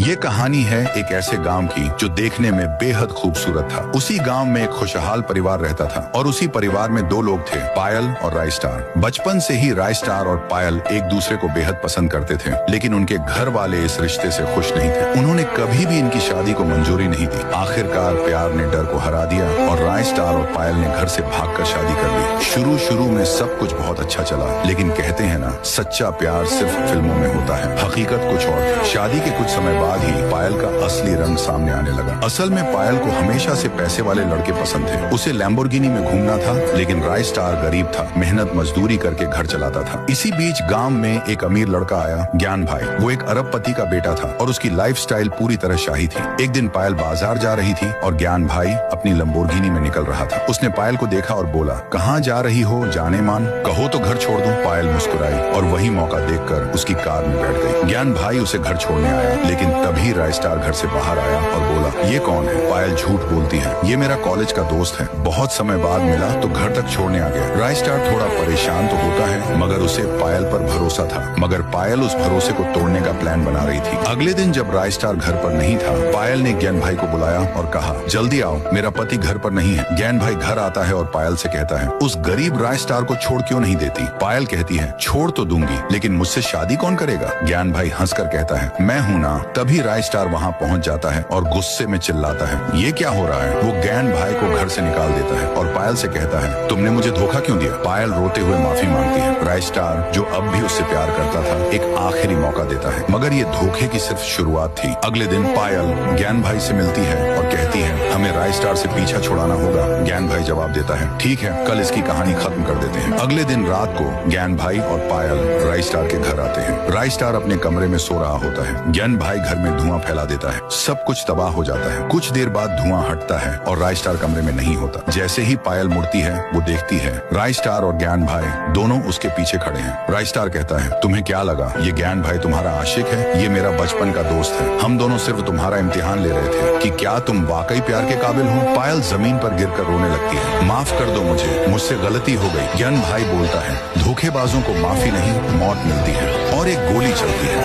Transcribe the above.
ये कहानी है एक ऐसे गांव की जो देखने में बेहद खूबसूरत था। उसी गांव में एक खुशहाल परिवार रहता था और उसी परिवार में दो लोग थे, पायल और राय स्टार। बचपन से ही राय स्टार और पायल एक दूसरे को बेहद पसंद करते थे, लेकिन उनके घर वाले इस रिश्ते से खुश नहीं थे। उन्होंने कभी भी इनकी शादी को मंजूरी नहीं दी। आखिरकार प्यार ने डर को हरा दिया और राय स्टार और पायल ने घर से भागकर शादी कर ली। शुरू में सब कुछ बहुत अच्छा चला, लेकिन कहते हैं ना, सच्चा प्यार सिर्फ फिल्मों में होता है, हकीकत कुछ और थी। शादी के कुछ समय बाद ही पायल का असली रंग सामने आने लगा। असल में पायल को हमेशा से पैसे वाले लड़के पसंद थे। उसे लैम्बोर्गिनी में घूमना था, लेकिन राय स्टार गरीब था, मेहनत मजदूरी करके घर चलाता था। इसी बीच गांव में एक अमीर लड़का आया, ज्ञान भाई। वो एक अरबपति का बेटा था और उसकी लाइफस्टाइल पूरी तरह शाही थी। एक दिन पायल बाजार जा रही थी और ज्ञान भाई अपनी लैम्बोर्गिनी में निकल रहा था। उसने पायल को देखा और बोला, कहाँ जा रही हो जाने मान, कहो तो घर छोड़ दूं। पायल मुस्कुराई और वही मौका देखकर उसकी कार में बैठ गई। ज्ञान भाई उसे घर छोड़ने आया, लेकिन तभी राय स्टार घर से बाहर आया और बोला, ये कौन है? पायल झूठ बोलती है, ये मेरा कॉलेज का दोस्त है, बहुत समय बाद मिला तो घर तक छोड़ने आ गया। राय स्टार थोड़ा परेशान तो होता है, मगर उसे पायल पर भरोसा था। मगर पायल उस भरोसे को तोड़ने का प्लान बना रही थी। अगले दिन जब राय स्टार घर पर नहीं था, पायल ने ज्ञान भाई को बुलाया और कहा, जल्दी आओ, मेरा पति घर पर नहीं है। ज्ञान भाई घर आता है और पायल से कहता है, उस गरीब राय स्टार को छोड़ क्यों नहीं देती? पायल कहती है, छोड़ तो दूंगी, लेकिन मुझसे शादी कौन करेगा? ज्ञान भाई हंसकर कहता है, मैं हूं ना। तभी राय स्टार वहां पहुंच जाता है और गुस्से में चिल्लाता है, ये क्या हो रहा है? वो ज्ञान भाई को घर से निकाल देता है और पायल से कहता है, तुमने मुझे धोखा क्यों दिया? पायल रोते हुए माफी मांगती है। राय स्टार, जो अब भी उससे प्यार करता था, एक आखिरी मौका देता है, मगर ये धोखे की सिर्फ शुरुआत थी। अगले दिन पायल ज्ञान भाई से मिलती है और कहती है, हमें राय स्टार से पीछा छुड़ाना होगा। ज्ञान भाई जवाब देता है, ठीक है, कल इसकी कहानी खत्म कर देते हैं। अगले दिन रात को ज्ञान भाई और पायल राय स्टार के घर आते हैं। राय स्टार अपने कमरे में सो रहा होता है। ज्ञान भाई घर में धुआं फैला देता है, सब कुछ तबाह हो जाता है। कुछ देर बाद धुआं हटता है और राय स्टार कमरे में नहीं होता। जैसे ही पायल मुड़ती है, वो देखती है राय स्टार और ज्ञान भाई दोनों उसके पीछे खड़े हैं। राय स्टार कहता है, तुम्हें क्या लगा ये ज्ञान भाई तुम्हारा आशिक है? ये मेरा बचपन का दोस्त है, हम दोनों सिर्फ तुम्हारा इम्तिहान ले रहे थे कि क्या तुम वाकई प्यार के काबिल हो। पायल जमीन पर गिरकर रोने लगती है, माफ कर दो मुझे, मुझसे गलती हो गई। ज्ञान भाई बोलता है, धोखेबाजों को माफी नहीं, मौत मिलती है। और एक गोली चलती है।